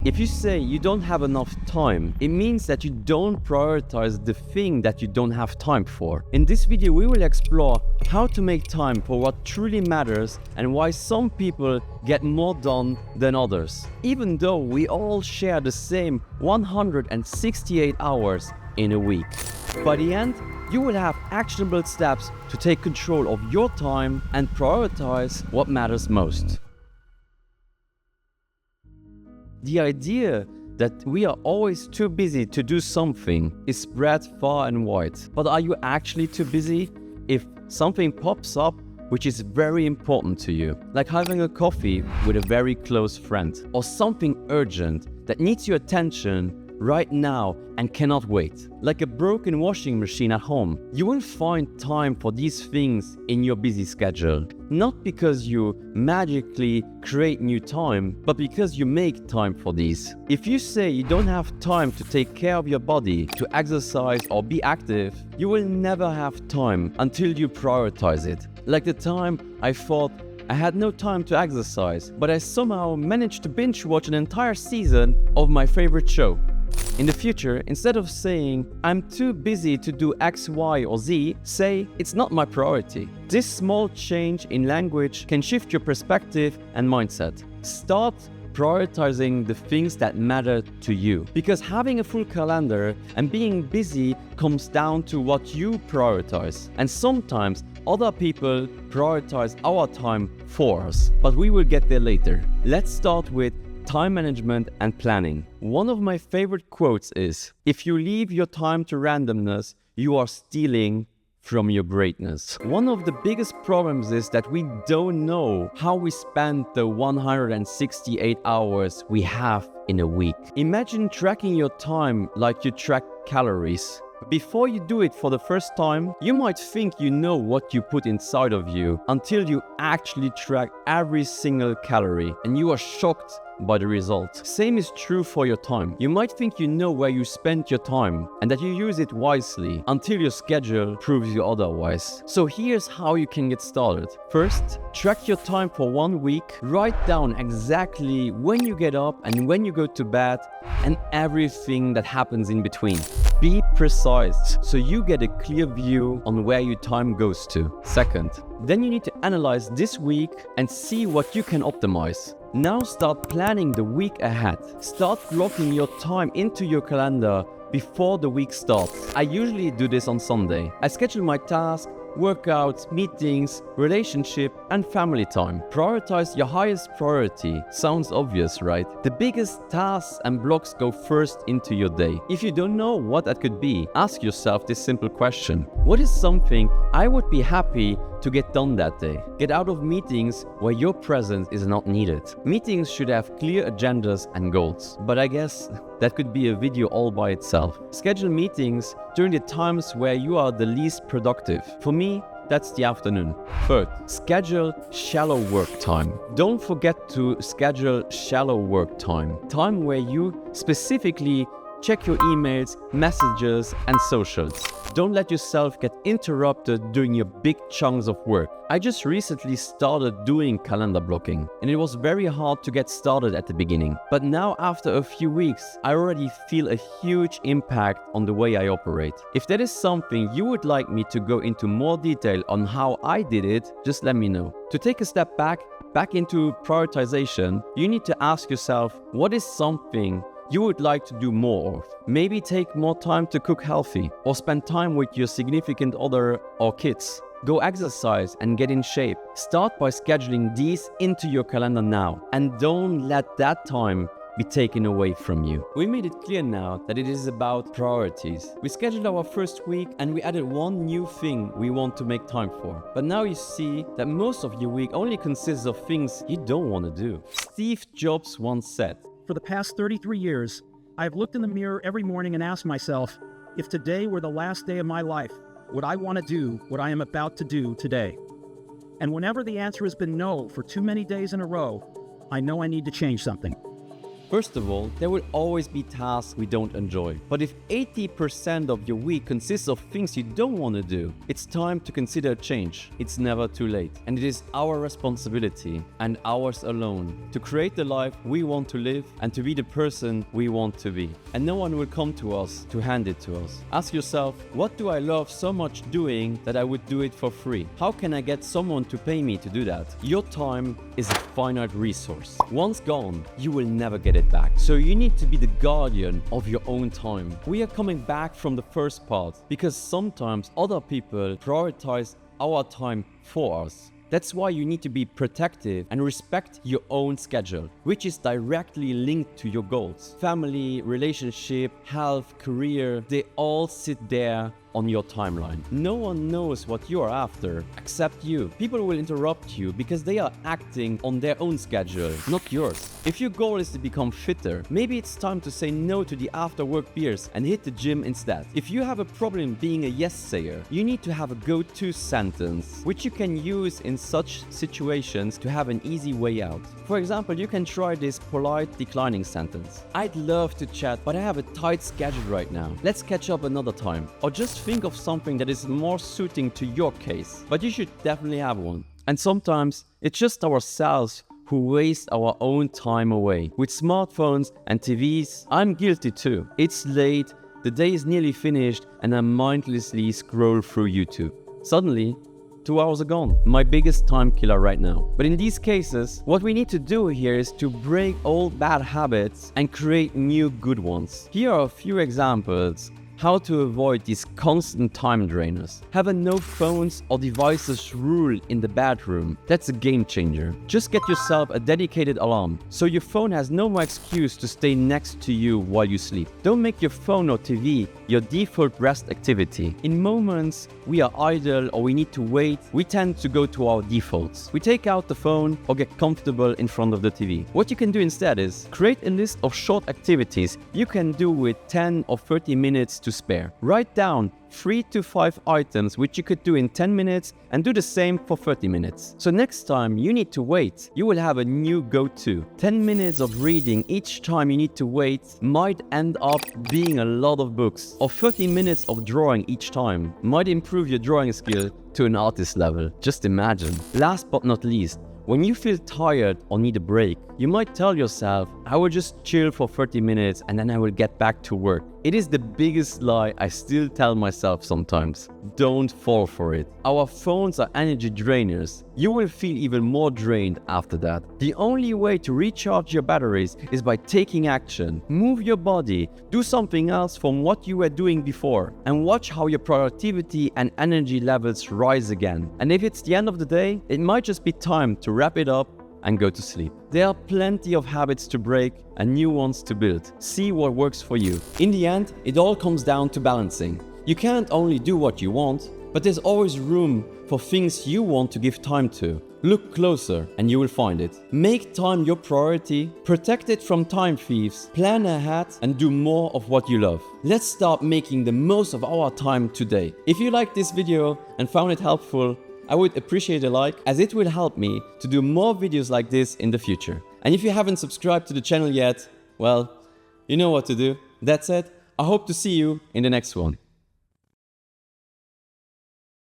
If you say you don't have enough time, it means that you don't prioritize the thing that you don't have time for. In this video, we will explore how to make time for what truly matters and why some people get more done than others, even though we all share the same 168 hours in a week. By the end, you will have actionable steps to take control of your time and prioritize what matters most. The idea that we are always too busy to do something is spread far and wide. But are you actually too busy? If something pops up which is very important to you, like having a coffee with a very close friend, or something urgent that needs your attention right now and cannot wait, like a broken washing machine at home, you will find time for these things in your busy schedule. Not because you magically create new time, but because you make time for these. If you say you don't have time to take care of your body, to exercise or be active, you will never have time until you prioritize it. Like the time I thought I had no time to exercise, but I somehow managed to binge watch an entire season of my favorite show. In the future, instead of saying, I'm too busy to do X, Y, or Z, say, it's not my priority. This small change in language can shift your perspective and mindset. Start prioritizing the things that matter to you. Because having a full calendar and being busy comes down to what you prioritize. And sometimes other people prioritize our time for us, but we will get there later. Let's start with time management and planning. One of my favorite quotes is, if you leave your time to randomness, you are stealing from your greatness. One of the biggest problems is that we don't know how we spend the 168 hours we have in a week. Imagine tracking your time like you track calories. Before you do it for the first time, you might think you know what you put inside of you until you actually track every single calorie and you are shocked by the result. Same is true for your time. You might think you know where you spend your time and that you use it wisely until your schedule proves you otherwise. So here's how you can get started. First, track your time for 1 week. Write down exactly when you get up and when you go to bed and everything that happens in between. Be precise so you get a clear view on where your time goes to. Second, then you need to analyze this week and see what you can optimize. Now start planning the week ahead. Start blocking your time into your calendar before the week starts. I usually do this on Sunday. I schedule my tasks, workouts, meetings, relationship, and family time. Prioritize your highest priority. Sounds obvious, right? The biggest tasks and blocks go first into your day. If you don't know what that could be, ask yourself this simple question. What is something I would be happy to get done that day? Get out of meetings where your presence is not needed. Meetings should have clear agendas and goals, but I guess that could be a video all by itself. Schedule meetings during the times where you are the least productive. For me, that's the afternoon. Third, schedule shallow work time. Don't forget to schedule shallow work time. Time where you specifically check your emails, messages, and socials. Don't let yourself get interrupted during your big chunks of work. I just recently started doing calendar blocking, and it was very hard to get started at the beginning. But now, after a few weeks, I already feel a huge impact on the way I operate. If that is something you would like me to go into more detail on how I did it, just let me know. To take a step back into prioritization, you need to ask yourself, what is something you would like to do more of? Maybe take more time to cook healthy, or spend time with your significant other or kids. Go exercise and get in shape. Start by scheduling these into your calendar now, and don't let that time be taken away from you. We made it clear now that it is about priorities. We scheduled our first week and we added one new thing we want to make time for. But now you see that most of your week only consists of things you don't want to do. Steve Jobs once said, For the past 33 years, I've looked in the mirror every morning and asked myself, if today were the last day of my life, would I want to do what I am about to do today? And whenever the answer has been no for too many days in a row, I know I need to change something. First of all, there will always be tasks we don't enjoy. But if 80% of your week consists of things you don't want to do, it's time to consider change. It's never too late. And it is our responsibility, and ours alone, to create the life we want to live and to be the person we want to be. And no one will come to us to hand it to us. Ask yourself, what do I love so much doing that I would do it for free? How can I get someone to pay me to do that? Your time is a finite resource. Once gone, you will never get it back. So you need to be the guardian of your own time. We are coming back from the first part because sometimes other people prioritize our time for us. That's why you need to be protective and respect your own schedule, which is directly linked to your goals. Family, relationship, health, career, they all sit there on your timeline. No one knows what you are after except you. People will interrupt you because they are acting on their own schedule, not yours. If your goal is to become fitter, maybe it's time to say no to the after-work beers and hit the gym instead. If you have a problem being a yes-sayer, you need to have a go-to sentence, which you can use in such situations to have an easy way out. For example, you can try this polite declining sentence. I'd love to chat, but I have a tight schedule right now. Let's catch up another time. Or just think of something that is more suiting to your case. But you should definitely have one. And sometimes it's just ourselves who waste our own time away. With smartphones and TVs, I'm guilty too. It's late, the day is nearly finished, and I mindlessly scroll through YouTube. Suddenly, 2 hours are gone. My biggest time killer right now. But in these cases, what we need to do here is to break old bad habits and create new good ones. Here are a few examples how to avoid these constant time drainers. Have a no phones or devices rule in the bedroom. That's a game changer. Just get yourself a dedicated alarm, so your phone has no more excuse to stay next to you while you sleep. Don't make your phone or TV your default rest activity. In moments we are idle or we need to wait, we tend to go to our defaults. We take out the phone or get comfortable in front of the TV. What you can do instead is create a list of short activities you can do with 10 or 30 minutes to spare. Write down 3 to 5 items which you could do in 10 minutes and do the same for 30 minutes. So next time you need to wait, you will have a new go-to. 10 minutes of reading each time you need to wait might end up being a lot of books. Or 30 minutes of drawing each time might improve your drawing skill to an artist level. Just imagine. Last but not least, when you feel tired or need a break, you might tell yourself, I will just chill for 30 minutes and then I will get back to work. It is the biggest lie I still tell myself sometimes. Don't fall for it. Our phones are energy drainers. You will feel even more drained after that. The only way to recharge your batteries is by taking action. Move your body, do something else from what you were doing before, and watch how your productivity and energy levels rise again. And if it's the end of the day, it might just be time to wrap it up and go to sleep. There are plenty of habits to break and new ones to build. See what works for you. In the end, it all comes down to balancing. You can't only do what you want, but there's always room for things you want to give time to. Look closer and you will find it. Make time your priority, protect it from time thieves, plan ahead and do more of what you love. Let's start making the most of our time today. If you liked this video and found it helpful, I would appreciate a like, as it will help me to do more videos like this in the future. And if you haven't subscribed to the channel yet, well, you know what to do. That's it. I hope to see you in the next one.